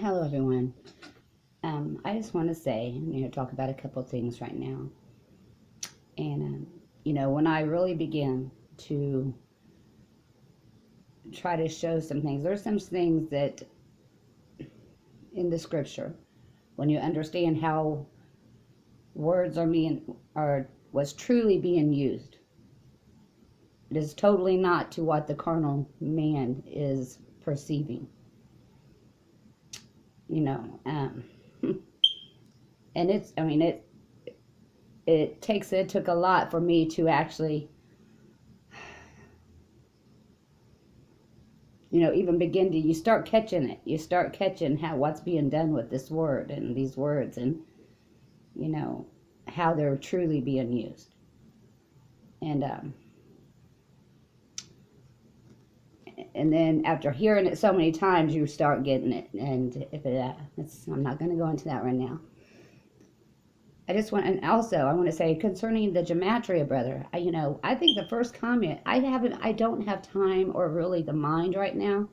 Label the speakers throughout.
Speaker 1: Hello, everyone. I just want to say, talk about a couple things right now. And, when I really begin to try to show some things, there's some things that in the scripture, when you understand how words was truly being used, it is totally not to what the carnal man is perceiving. You know, um, and it took a lot for me to actually even begin to, you start catching it. You start catching what's being done with this word and these words, and you know how they're truly being used. And then after hearing it so many times, you start getting it. And if I'm not going to go into that right now. And also I want to say concerning the Gematria, brother. I think the first comment, I don't have time or really the mind right now.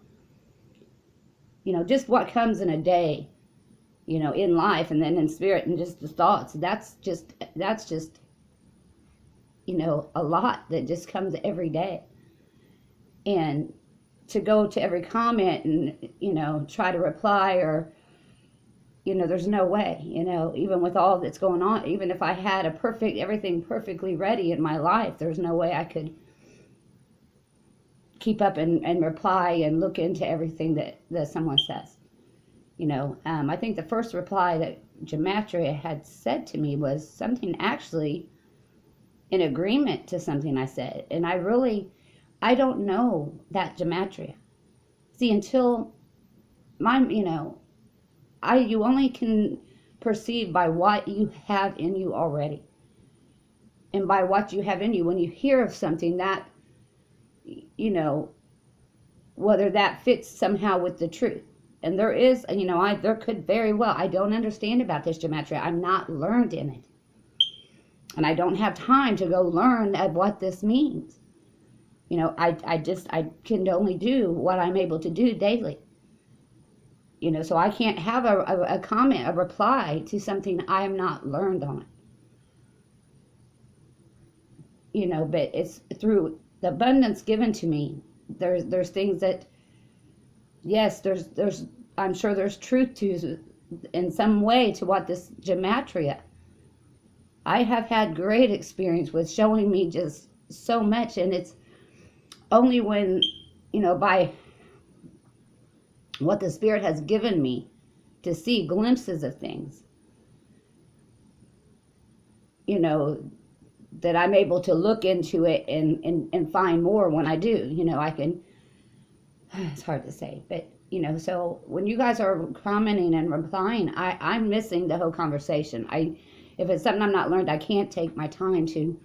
Speaker 1: Just what comes in a day, in life and then in spirit and just the thoughts. That's just a lot that just comes every day. And to go to every comment and try to reply, or there's no way, even with all that's going on, even if I had everything perfectly ready in my life, there's no way I could keep up and reply and look into everything that someone says. I think the first reply that Gematria had said to me was something actually in agreement to something I said. And I don't know that Gematria. See, until you only can perceive by what you have in you already. And by what you have in you, when you hear of something that, whether that fits somehow with the truth. And there is, there could very well, I don't understand about this Gematria. I'm not learned in it. And I don't have time to go learn of what this means. I can only do what I'm able to do daily. So I can't have a comment, a reply to something I am not learned on. But it's through the abundance given to me. There's things that, yes, I'm sure there's truth to in some way to what this Gematria. I have had great experience with showing me just so much, and it's only when, by what the Spirit has given me to see glimpses of things, that I'm able to look into it and find more when I do. I can, it's hard to say, but, so when you guys are commenting and replying, I'm missing the whole conversation. If it's something I'm not learned, I can't take my time to,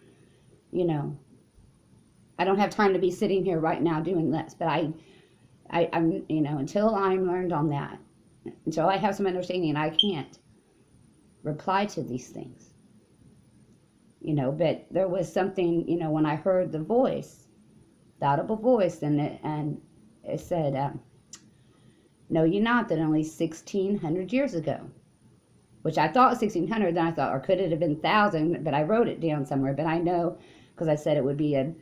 Speaker 1: I don't have time to be sitting here right now doing this, but I'm, until I'm learned on that, until I have some understanding, I can't reply to these things. But there was something, when I heard the voice, the audible voice, and it said, "Know ye not that only 1,600 years ago," which I thought 1,600, then I thought, or could it have been 1,000? But I wrote it down somewhere. But I know, because I said it would be a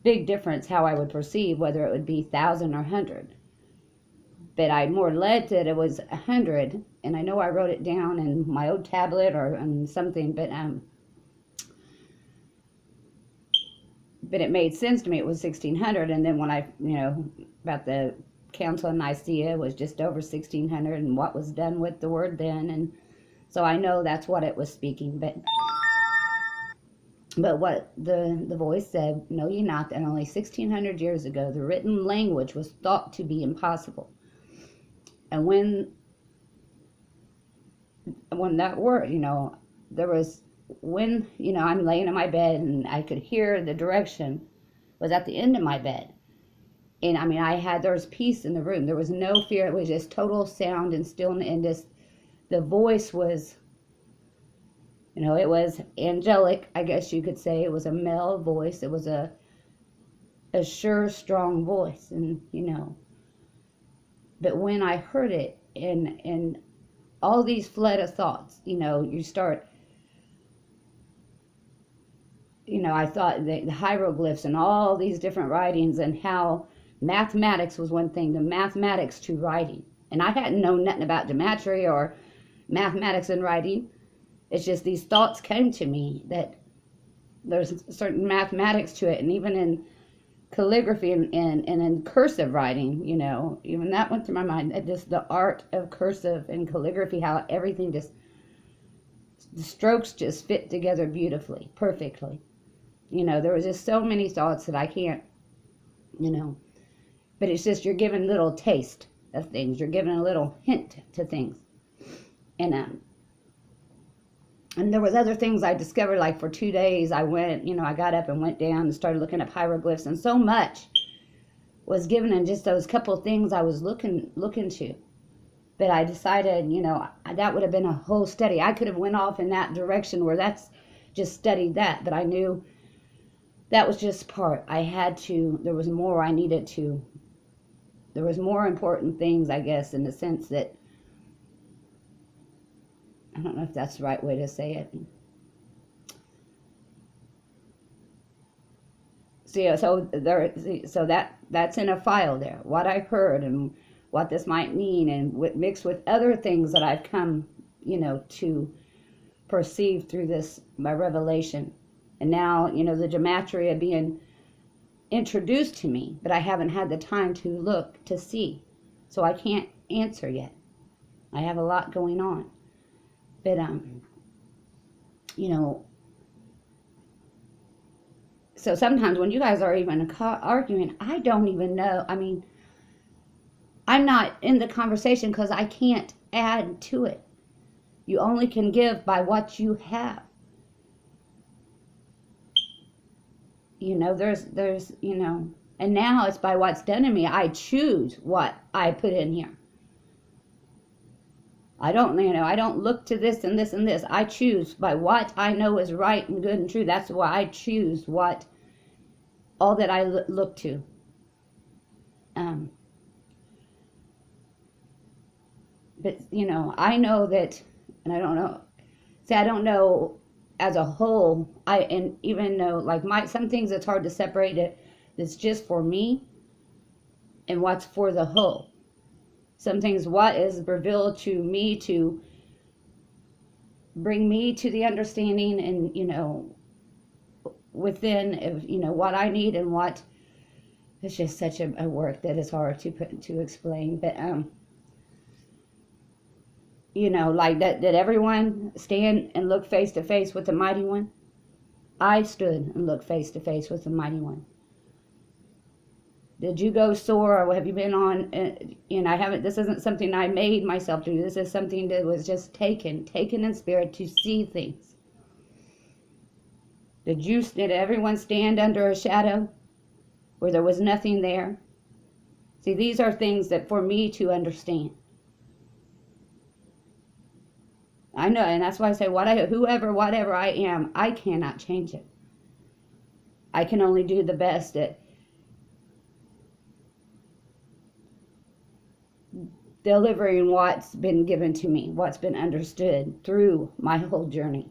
Speaker 1: big difference how I would perceive whether it would be 1,000 or 100. But I more led that it was 100, and I know I wrote it down in my old tablet or something, but it made sense to me. It was 1,600, and then when I, about the Council of Nicaea was just over 1,600, and what was done with the word then, and so I know that's what it was speaking. But what the voice said, "Know ye not that only 1,600 years ago the written language was thought to be impossible." And when that word, there was, when, I'm laying in my bed and I could hear the direction was at the end of my bed. And there was peace in the room. There was no fear. It was just total sound and stillness. And just, the voice was, it was angelic, I guess you could say. It was a male voice. It was a sure, strong voice. And, but when I heard it, and all these flood of thoughts, you start, I thought the hieroglyphs and all these different writings, and how mathematics was one thing, the mathematics to writing. And I hadn't known nothing about Gematria or mathematics and writing. It's just these thoughts came to me that there's certain mathematics to it, and even in calligraphy and in cursive writing, even that went through my mind. Just the art of cursive and calligraphy, how everything just, the strokes just fit together beautifully, perfectly. There was just so many thoughts that I can't, but it's just, you're given little taste of things. You're given a little hint to things. And there was other things I discovered, like for 2 days I went, I got up and went down and started looking up hieroglyphs, and so much was given in just those couple things I was looking to. But I decided, that would have been a whole study. I could have went off in that direction where that's just studied that, but I knew that was just part. There was more I needed to, there was more important things, I guess, in the sense that, I don't know if that's the right way to say it. So that's in a file there. What I heard and what this might mean, and mixed with other things that I've come, to perceive through this, my revelation. And now, the Gematria being introduced to me, but I haven't had the time to look to see. So I can't answer yet. I have a lot going on. But, so sometimes when you guys are even arguing, I don't even know. I mean, I'm not in the conversation because I can't add to it. You only can give by what you have. There's, and now it's by what's done in me. I choose what I put in here. I don't look to this and this and this. I choose by what I know is right and good and true. That's why I choose all that I look to. But, I know that, and I don't know, I don't know as a whole, and even though, like, some things it's hard to separate it, that's just for me and what's for the whole. Some things, what is revealed to me to bring me to the understanding and, within, what I need and what, it's just such a work that is hard to explain. But, like that everyone stand and look face to face with the Mighty One. I stood and looked face to face with the Mighty One. Did you go soar, or have you been on, I haven't, this isn't something I made myself do. This is something that was just taken in spirit to see things. Did everyone stand under a shadow where there was nothing there? See, these are things that for me to understand. I know, and that's why I say, whatever I am, I cannot change it. I can only do the best at delivering what's been given to me, what's been understood through my whole journey.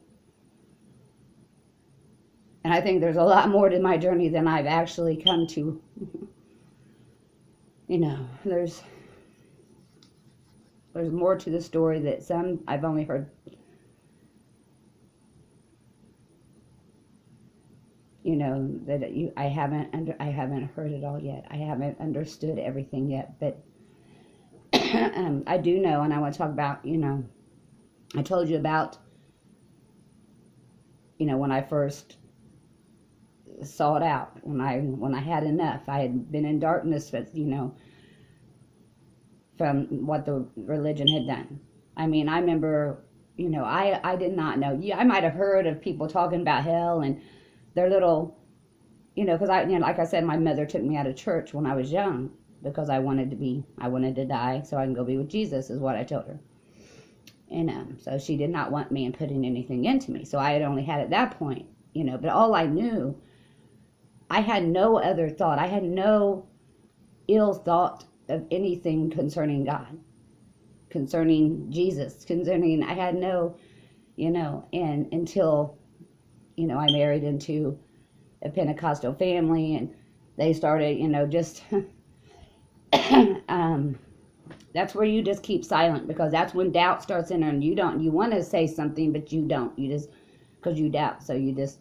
Speaker 1: And I think there's a lot more to my journey than I've actually come to. There's more to the story that some I've only heard. I haven't heard it all yet. I haven't understood everything yet, but I do know, and I want to talk about, I told you about, when I first saw it out, when I had enough. I had been in darkness, from what the religion had done. I mean, I remember, I did not know. I might have heard of people talking about hell and their little, because like I said, my mother took me out of church when I was young because I wanted to die so I can go be with Jesus, is what I told her. And so she did not want me putting anything into me. So I had only had at that point, but all I knew, I had no other thought. I had no ill thought of anything concerning God. concerning Jesus, concerning, I had no, and until, I married into a Pentecostal family, and they started, just, that's where you just keep silent, because that's when doubt starts in, and you want to say something, but you don't, because you doubt, so you just,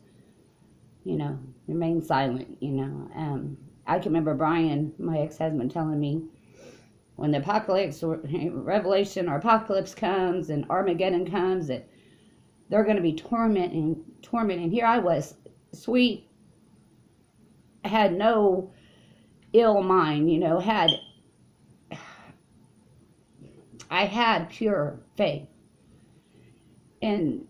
Speaker 1: remain silent, I can remember Brian, my ex-husband, telling me, when the apocalypse or Revelation or apocalypse comes and Armageddon comes, that they're going to be tormenting. Here I was, sweet, had no ill mind, I had pure faith. And,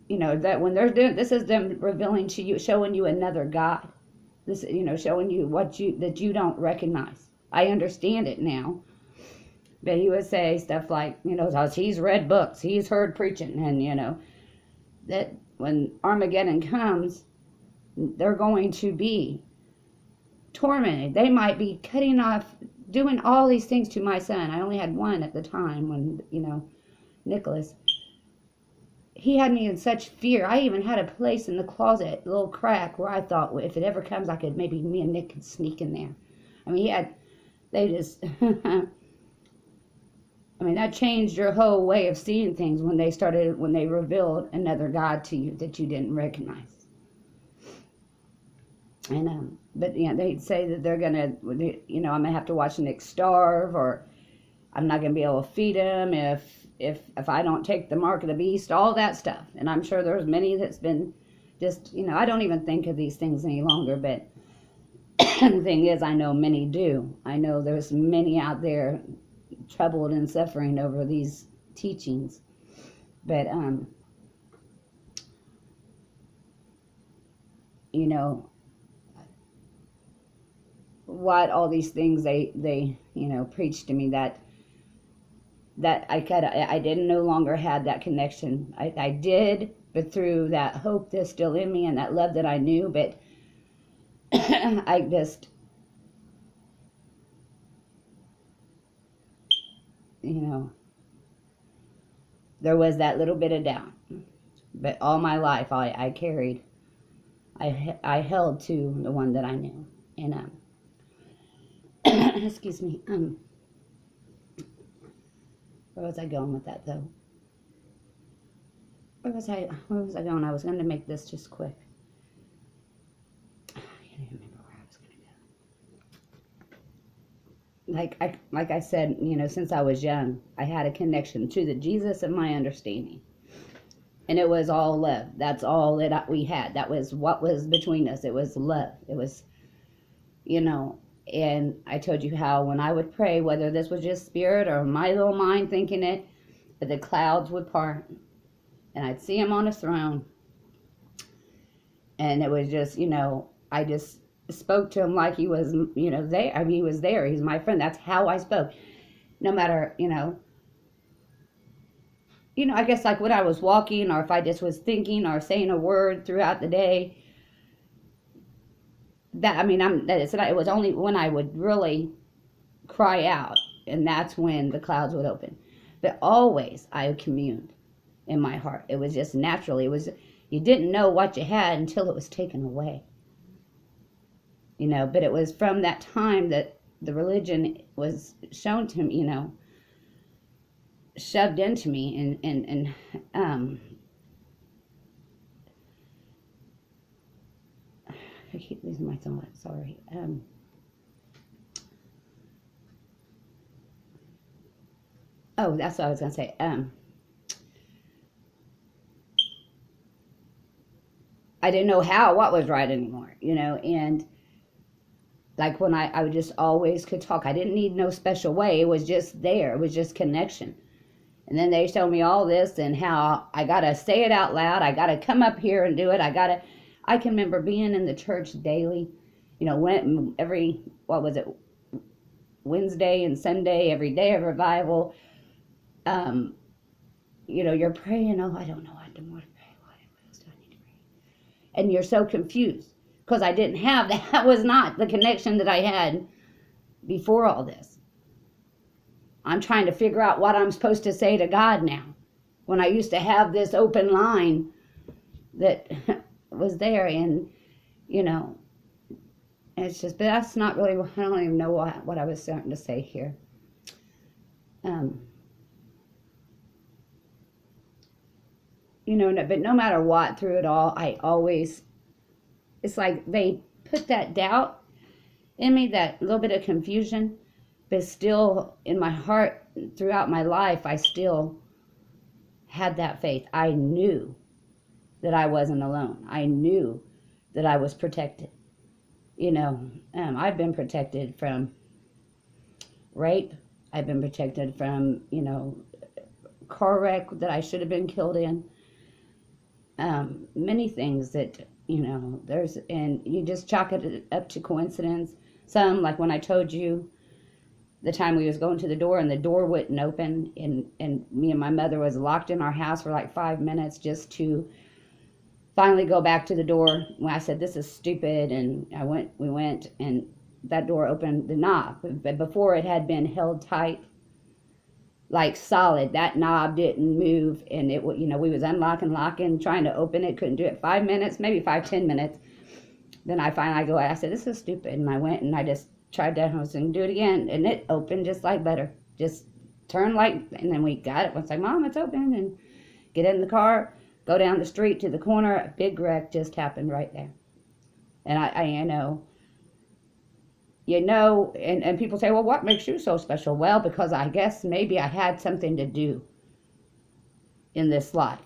Speaker 1: that when they're doing, this is them revealing to you, showing you another God. This, showing you that you don't recognize. I understand it now. But he would say stuff like, he's read books, he's heard preaching, and, that when Armageddon comes, they're going to be tormented. They might be cutting off, doing all these things to my son. I only had one at the time when, Nicholas. He had me in such fear. I even had a place in the closet, a little crack, where I thought, well, if it ever comes, maybe me and Nick could sneak in there. I mean, they just, that changed your whole way of seeing things when they revealed another God to you that you didn't recognize. And, but, they'd say that they're going to, I'm going to have to watch Nick starve, or I'm not going to be able to feed him if I don't take the mark of the beast, all that stuff. And I'm sure there's many that's been just, I don't even think of these things any longer, but the thing is, I know many do. I know there's many out there troubled and suffering over these teachings. But, what all these things they preach to me, that I didn't no longer have that connection. I did, but through that hope that's still in me and that love that I knew, but I just, there was that little bit of doubt. But all my life I carried, I held to the one that I knew. And, excuse me, where was I going with that, though? Where was I going? I was going to make this just quick. I can't even remember where I was going to go. Like I said, since I was young, I had a connection to the Jesus of my understanding. And it was all love. That's all that we had. That was what was between us. It was love. It was, and I told you how when I would pray, whether this was just spirit or my little mind thinking it, but the clouds would part, and I'd see him on a throne. And it was just, I just spoke to him like he was, there. I mean, he was there. He's my friend. That's how I spoke. No matter, I guess like when I was walking, or if I just was thinking or saying a word throughout the day, it was only when I would really cry out, and that's when the clouds would open. But always I communed in my heart. It was just naturally. It was, you didn't know what you had until it was taken away. But it was from that time that the religion was shown to me, shoved into me, and I keep losing my thought, sorry. That's what I was going to say. I didn't know what was right anymore, and like when I would just always could talk. I didn't need no special way. It was just there. It was just connection. And then they showed me all this and how I got to say it out loud. I got to come up here and do it. I can remember being in the church daily, Wednesday and Sunday, every day of revival. You're praying, I don't know what to pray. What else do I need to pray? And you're so confused because I didn't have that. Was not the connection that I had before all this. I'm trying to figure out what I'm supposed to say to God now. When I used to have this open line that was there, and, you know, it's just, but that's not really, I don't even know what I was starting to say here. You know, but no matter what, through it all, I always, it's like they put that doubt in me, that little bit of confusion, but still in my heart, throughout my life, I still had that faith. I knew that I wasn't alone. I knew that I was protected. You know, I've been protected from rape. I've been protected from, you know, car wreck that I should have been killed in. Many things that, you know, there's, and you just chalk it up to coincidence. Some, like when I told you the time we was going to the door and the door wouldn't open, and me and my mother was locked in our house for like 5 minutes just to finally go back to the door. When I said, this is stupid, and we went, and that door opened, the knob, but before it had been held tight, like solid. That knob didn't move, and it, you know, we was unlocking, locking, trying to open it, couldn't do it. 5 minutes, maybe 5-10 minutes. Then I finally I said, this is stupid, and I went and I just tried that. I was going to do it again, and it opened just like butter. Just turned like, and then we got it. I was like, Mom, it's open, and get in the car, go down the street to the corner. A big wreck just happened right there. And I you know, and people say, well, what makes you so special? Well, because I guess maybe I had something to do in this life.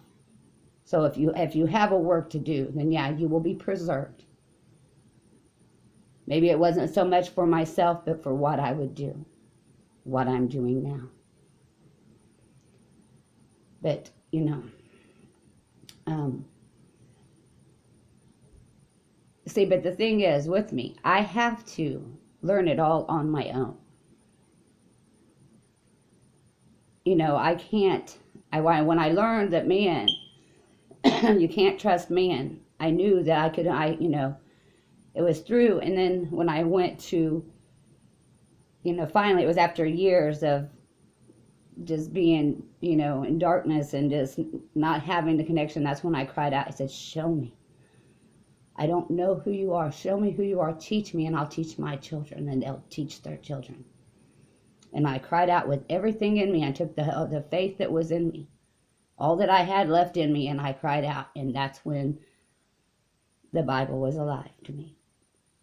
Speaker 1: So if you have a work to do, then yeah, you will be preserved. Maybe it wasn't so much for myself, but for what I would do, what I'm doing now. But, you know, see, but the thing is with me, I have to learn it all on my own. You know, I can't, when I learned that man, you can't trust man, I knew that I could, you know, it was through, and then when I went to, you know, finally it was after years of just being, you know, in darkness and just not having the connection, that's when I cried out. I said, show me. I don't know who you are. Show me who you are. Teach me, and I'll teach my children, and they'll teach their children. And I cried out with everything in me. I took the faith that was in me, all that I had left in me, and I cried out. And that's when the Bible was alive to me.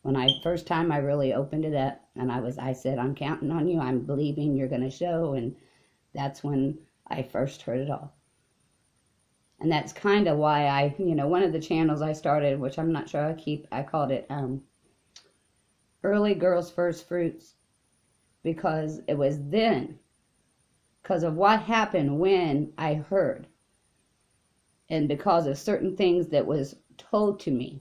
Speaker 1: When first time I really opened it up, and I said, I'm counting on you. I'm believing you're going to show. And that's when I first heard it all. And that's kind of why you know, one of the channels I started, which I'm not sure I called it Early Girls First Fruits, because it was then, because of what happened when I heard, and because of certain things that was told to me,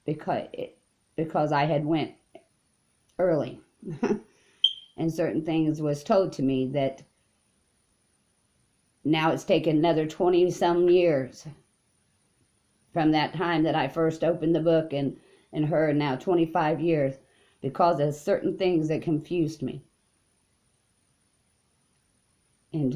Speaker 1: because I had went early, and certain things was told to me that now it's taken another 20-some years from that time that I first opened the book and heard, now 25 years, because of certain things that confused me. And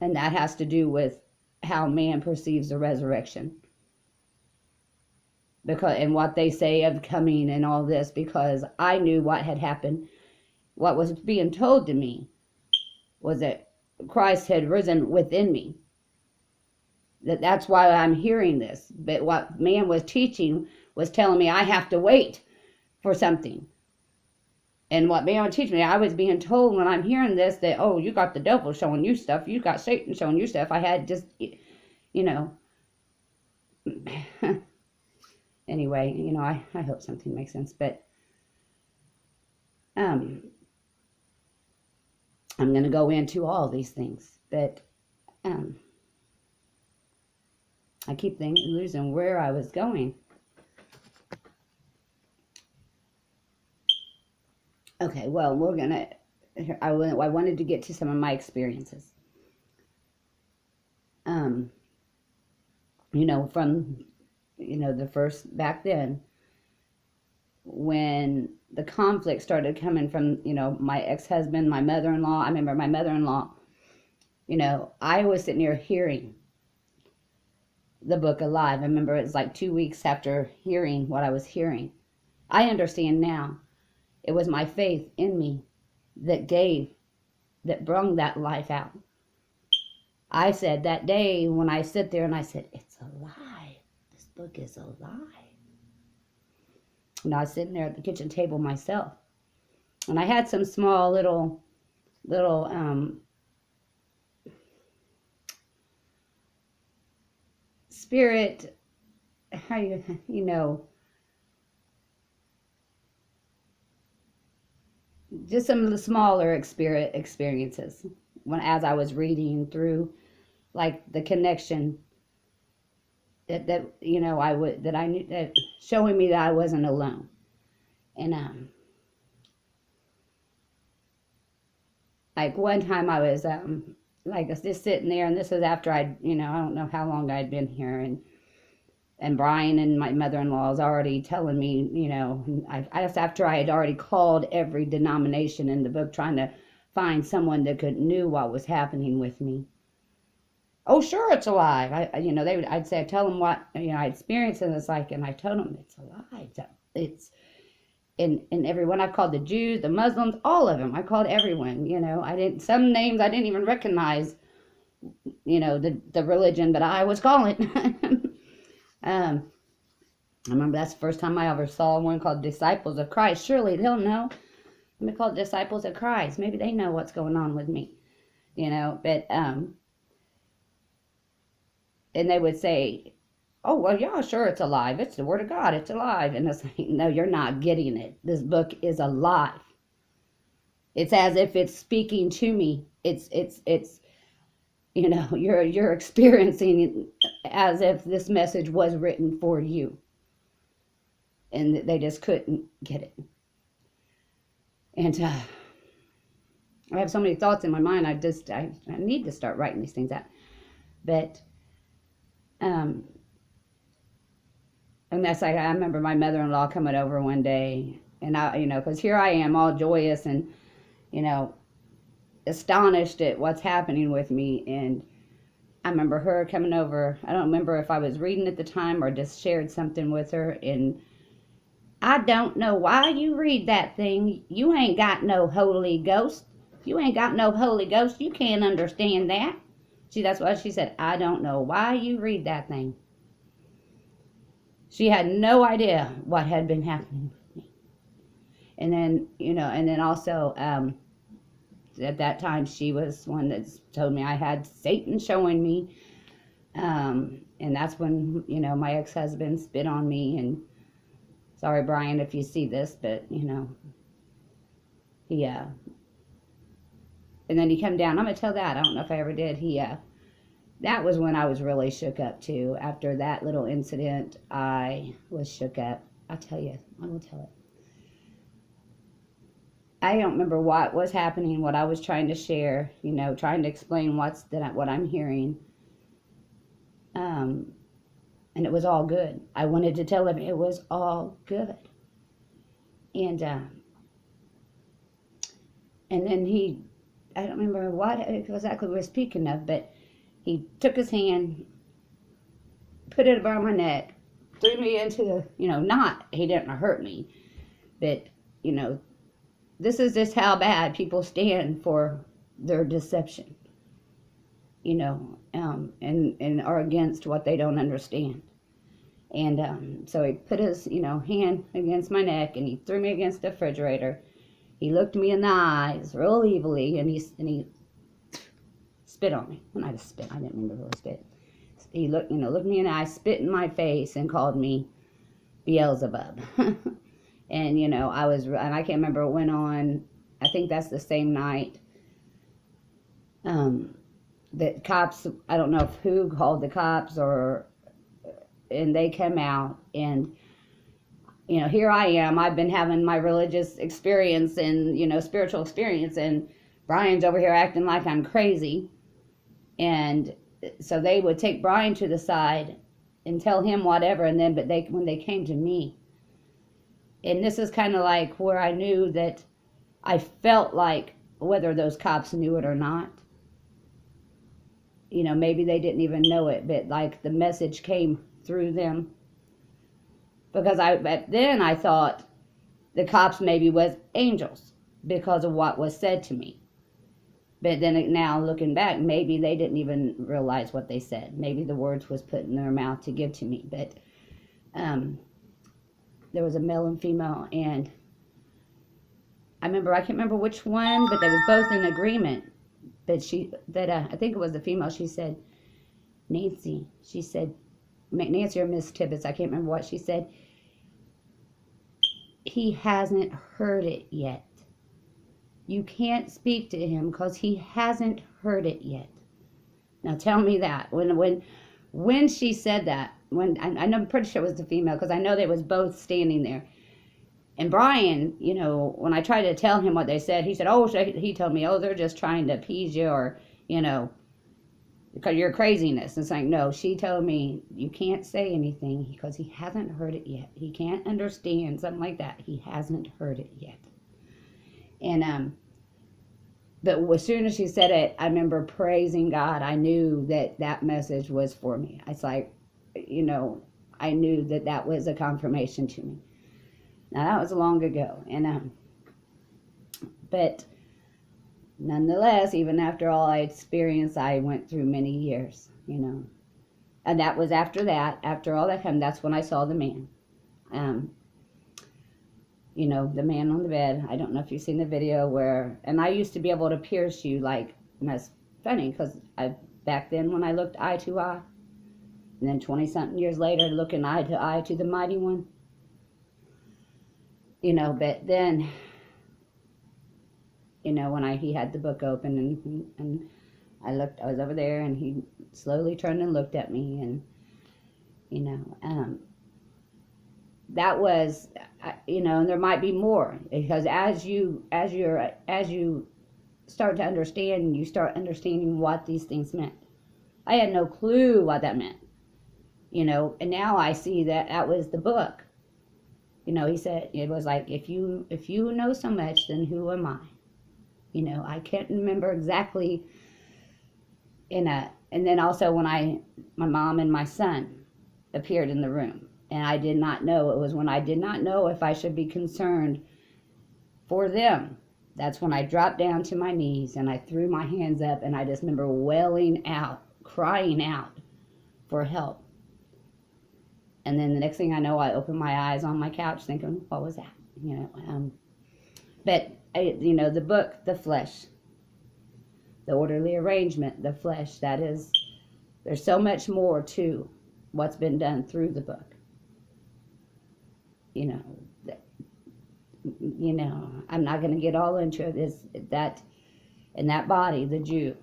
Speaker 1: that has to do with how man perceives the resurrection. And what they say of coming and all this, because I knew what had happened. What was being told to me was that Christ had risen within me. That's why I'm hearing this. But what man was teaching was telling me I have to wait for something. And what man was teaching me, I was being told when I'm hearing this that, oh, you got the devil showing you stuff. You got Satan showing you stuff. I had just, you know. Anyway, you know, I hope something makes sense. But I'm going to go into all these things, but I keep losing where I was going. Okay, well, we're going to, I wanted to get to some of my experiences. You know, from the first, back then, when the conflict started coming from, my ex-husband, my mother-in-law. I remember my mother-in-law, I was sitting there hearing the book alive. I remember it was like 2 weeks after hearing what I was hearing. I understand now. It was my faith in me that brung that life out. I said that day when I sit there and I said, it's alive. This book is alive. And I was sitting there at the kitchen table myself. And I had some small little spirit, how just some of the smaller experiences as I was reading through, like the connection that I knew, that showing me that I wasn't alone. And like one time I was like just sitting there, and this was after I don't know how long I'd been here, and Brian and my mother-in-law was already telling me, I after I had already called every denomination in the book, trying to find someone that knew what was happening with me. Oh, sure, it's alive. I'd say, tell them what I experienced, and it's like, and I told them it's alive. It's in everyone. I called the Jews, the Muslims, all of them. I called everyone. Some names I didn't even recognize. The religion, but I was calling. I remember that's the first time I ever saw one called Disciples of Christ. Surely they'll know. Let me call it Disciples of Christ. Maybe they know what's going on with me. But and they would say, oh, well, yeah, sure, it's alive. It's the Word of God. It's alive. And it's like, no, you're not getting it. This book is alive. It's as if it's speaking to me. It's you're experiencing it as if this message was written for you. And they just couldn't get it. And I have so many thoughts in my mind. I need to start writing these things out. But and that's like, I remember my mother-in-law coming over one day, and I, because here I am all joyous and, astonished at what's happening with me. And I remember her coming over. I don't remember if I was reading at the time or just shared something with her. And I don't know why you read that thing. You ain't got no Holy Ghost. You ain't got no Holy Ghost. You can't understand that. See, that's what she said. I don't know why you read that thing. She had no idea what had been happening with me. And then, and then also, at that time, she was one that told me I had Satan showing me. And that's when, my ex-husband spit on me. And sorry, Brian, if you see this, but, he, and then he come down. I'm going to tell that. I don't know if I ever did. That was when I was really shook up, too. After that little incident, I was shook up. I'll tell you. I will tell it. I don't remember what was happening, what I was trying to share, trying to explain what I'm hearing. And it was all good. I wanted to tell him it was all good. And then I don't remember what exactly we were speaking of, but he took his hand, put it around my neck, threw me into he didn't hurt me, but, this is just how bad people stand for their deception, and are against what they don't understand. And so he put his, hand against my neck, and he threw me against the refrigerator. He looked me in the eyes real evilly, and he spit on me. Well, not a spit. I didn't mean to really spit. He looked me in the eye, spit in my face, and called me Beelzebub. And, and I can't remember what went on. I think that's the same night. The cops, I don't know who called the cops, and they come out, and, here I am. I've been having my religious experience and, spiritual experience, and Brian's over here acting like I'm crazy. And so they would take Brian to the side, and tell him whatever, and then, but they, when they came to me, and this is kind of like where I knew that I felt like, whether those cops knew it or not, you know, maybe they didn't even know it, but like the message came through them. Because but then I thought the cops maybe was angels because of what was said to me. But then now looking back, maybe they didn't even realize what they said. Maybe the words was put in their mouth to give to me. But there was a male and female, and I can't remember which one, but they was both in agreement. But I think it was the female, she said, Nancy or Miss Tibbetts, I can't remember what she said. He hasn't heard it yet. You can't speak to him because he hasn't heard it yet. Now tell me that. When she said that, I'm pretty sure it was the female, because I know they was both standing there. And Brian, you know, when I tried to tell him what they said, he said, he told me, they're just trying to appease you, or, you know, because your craziness. It's like, no, she told me, you can't say anything because he hasn't heard it yet. He can't understand, something like that. He hasn't heard it yet. And, but as soon as she said it, I remember praising God. I knew that message was for me. It's like, you know, I knew that was a confirmation to me. Now, that was long ago. And, but nonetheless, even after all I experienced, I went through many years, you know. And that was after all that happened, that's when I saw the man. You know, the man on the bed. I don't know if you've seen the video where, and I used to be able to pierce you, like, and that's funny, because back then when I looked eye to eye, and then 20-something years later, looking eye to the mighty one, you know, but then, you know, when he had the book open, and I was over there, and he slowly turned and looked at me, and, you know, that was, you know, and there might be more, because as you start to understand, you start understanding what these things meant. I had no clue what that meant, you know, and now I see that was the book. You know, he said, it was like, if you know so much, then who am I? You know, I can't remember exactly. And then also when my mom and my son appeared in the room, and I did not know, it was when I did not know if I should be concerned for them. That's when I dropped down to my knees and I threw my hands up, and I just remember wailing out, crying out for help. And then the next thing I know, I opened my eyes on my couch thinking, what was that? You know, but, you know, the book, the flesh, the orderly arrangement, the flesh, there's so much more to what's been done through the book. You know, I'm not going to get all into this, in that body, the Jew.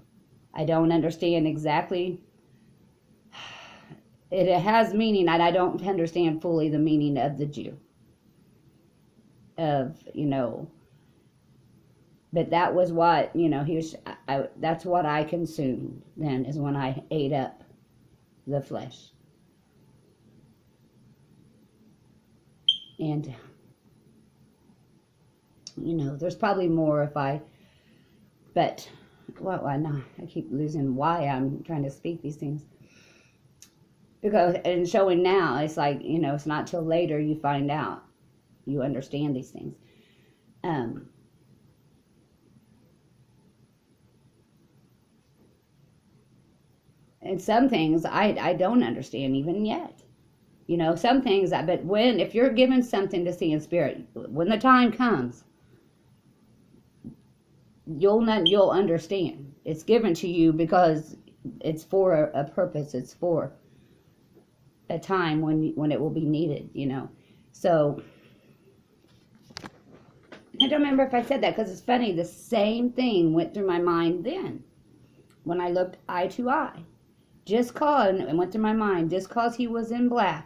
Speaker 1: I don't understand exactly. It has meaning, and I don't understand fully the meaning of the Jew. You know, but that was what, you know, that's what I consumed then, is when I ate up the flesh. And, you know, there's probably more but, well, I keep losing why I'm trying to speak these things. Because, and showing now, it's like, you know, it's not till later you find out, you understand these things. And some things I don't understand even yet. You know, some things, but if you're given something to see in spirit, when the time comes, you'll understand. It's given to you because it's for a purpose. It's for a time when it will be needed, you know. So I don't remember if I said that, because it's funny, the same thing went through my mind then when I looked eye to eye. And went through my mind, just cause he was in black,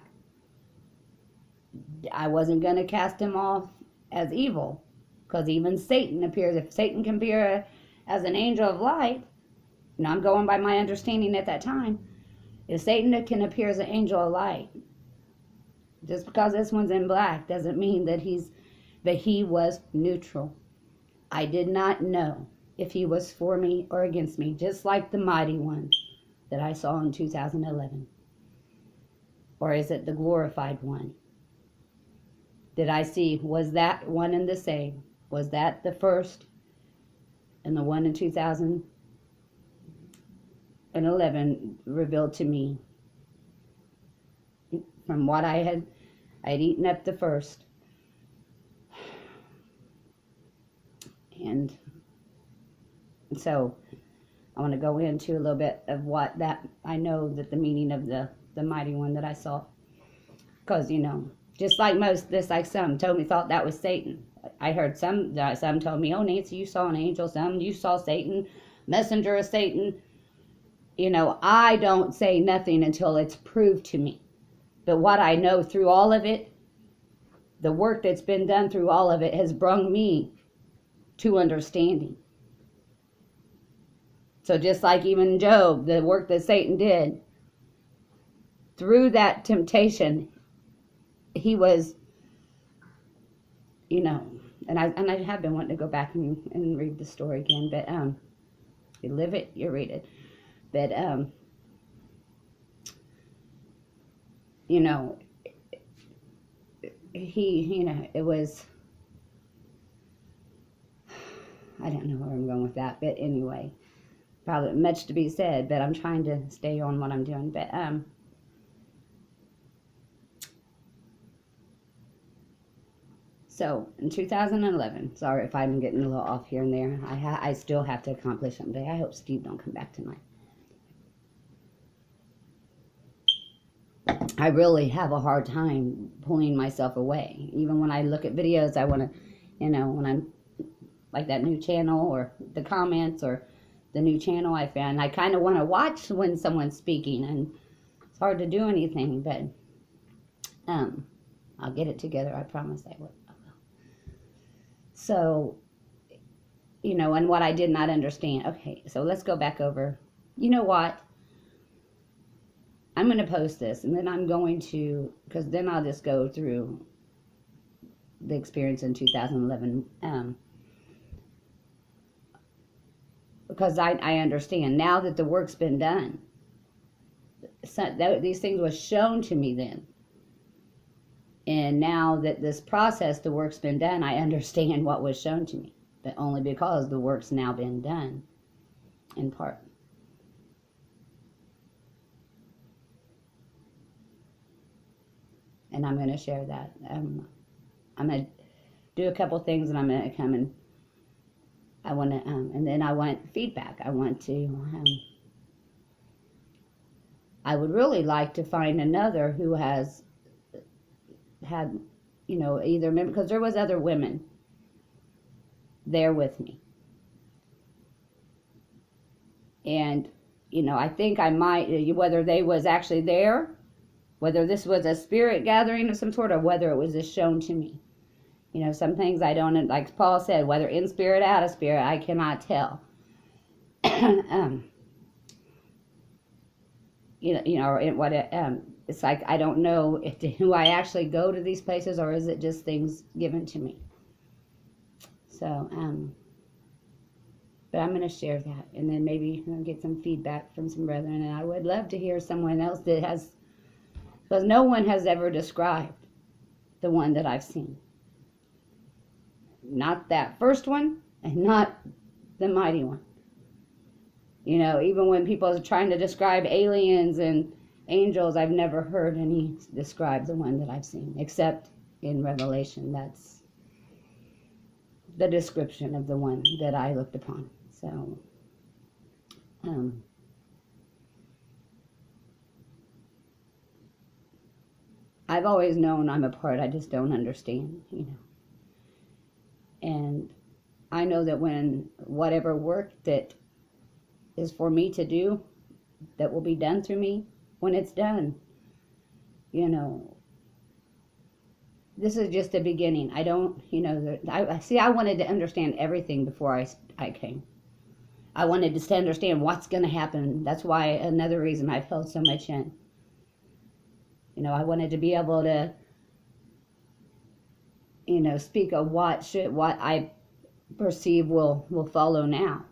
Speaker 1: I wasn't going to cast him off as evil, because even Satan appears. If Satan can appear as an angel of light, and I'm going by my understanding at that time, If Satan can appear as an angel of light, just because this one's in black doesn't mean that he was neutral. I did not know if he was for me or against me, just like the mighty one that I saw in 2011. Or is it the glorified one? Did I see, was that one and the same? Was that the first and the one in 2011 revealed to me from what I had eaten up the first? And so I want to go into a little bit of what that, I know that the meaning of the mighty one that I saw. Because, just like some told me, thought that was Satan. I heard some told me, oh, Nancy, you saw an angel. Some, you saw Satan, messenger of Satan. I don't say nothing until it's proved to me. But what I know through all of it, the work that's been done through all of it has brought me to understanding. So just like even Job, the work that Satan did, through that temptation, he was, and I have been wanting to go back and read the story again, but you live it, you read it. But it was, I don't know where I'm going with that, but anyway, probably much to be said, but I'm trying to stay on what I'm doing. But so in 2011, sorry if I'm getting a little off here and there. I still have to accomplish someday. I hope Steve don't come back tonight. I really have a hard time pulling myself away. Even when I look at videos, I want to, when I'm like that new channel or the comments or the new channel I found, I kind of want to watch when someone's speaking, and it's hard to do anything, but I'll get it together. I promise I will. So, and what I did not understand. Okay, so let's go back over. You know what? I'm going to post this, and then I'm going to, because then I'll just go through the experience in 2011. Because I understand now that the work's been done. So these things were shown to me then. And now that this process, the work's been done, I understand what was shown to me. But only because the work's now been done, in part. And I'm going to share that. I'm going to do a couple things, and I'm going to come and I want to, and then I want feedback. I want to, I would really like to find another who has had, either, because there was other women there with me. And, I think I might, whether they was actually there, whether this was a spirit gathering of some sort, or whether it was just shown to me. Some things I don't, like Paul said, whether in spirit, out of spirit, I cannot tell. It's like I don't know who I actually go to these places, or is it just things given to me. So, but I'm going to share that, and then maybe get some feedback from some brethren, and I would love to hear someone else that has, because no one has ever described the one that I've seen. Not that first one, and not the mighty one. Even when people are trying to describe aliens and angels, I've never heard any describe the one that I've seen, except in Revelation. That's the description of the one that I looked upon. So, I've always known I'm a part, I just don't understand, And I know that when whatever work that is for me to do, that will be done through me, when it's done, this is just a beginning. I don't, I wanted to understand everything before I came. I wanted to understand what's going to happen. That's why another reason I've held so much in. You know, I wanted to be able to, you know, speak of what I perceive will follow now.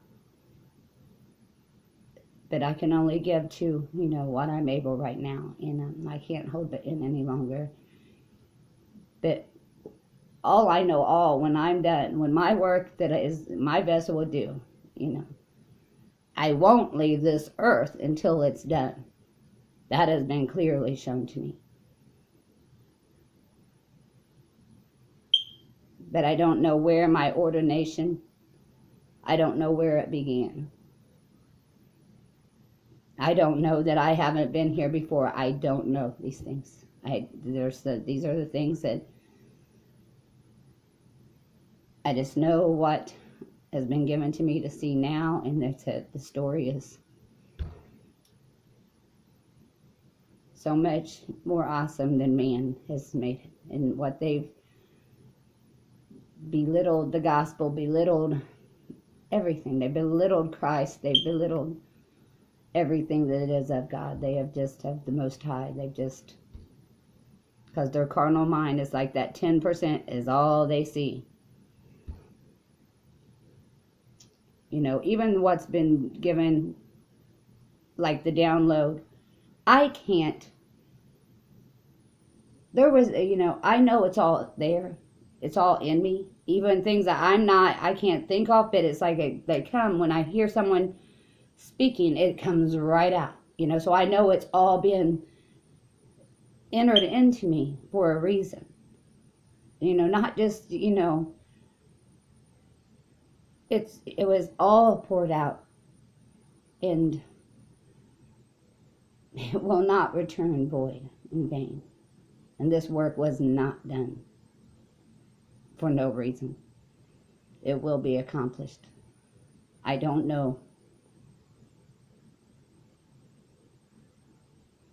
Speaker 1: But I can only give to, you know, what I'm able right now. And I can't hold it in any longer. But all I know, when I'm done, when my work that is my vessel will do, you know, I won't leave this earth until it's done. That has been clearly shown to me. But I don't know where my ordination, I don't know where it began. I don't know that I haven't been here before. I don't know these things. These are the things that I just know what has been given to me to see now, and that's it. The story is so much more awesome than man has made it. And what they've belittled the gospel, belittled everything. They belittled Christ. They belittled everything that is of God. They have just of the Most High. They've just, because their carnal mind is like that 10% is all they see. You know, even what's been given, like the download, I can't. There was, you know, I know it's all there. It's all in me. Even things that I can't think of, but it's like they come. When I hear someone speaking, it comes right out. You know, so I know it's all been entered into me for a reason. You know, not just, you know, it was all poured out, and it will not return void in vain. And this work was not done for no reason. It will be accomplished. I don't know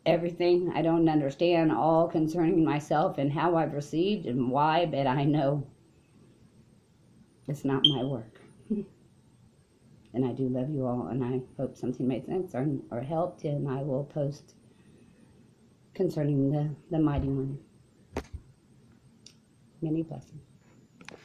Speaker 1: everything. I don't understand all concerning myself and how I've received and why, but I know it's not my work. And I do love you all, and I hope something made sense or helped, and I will post concerning the mighty one. Many blessings.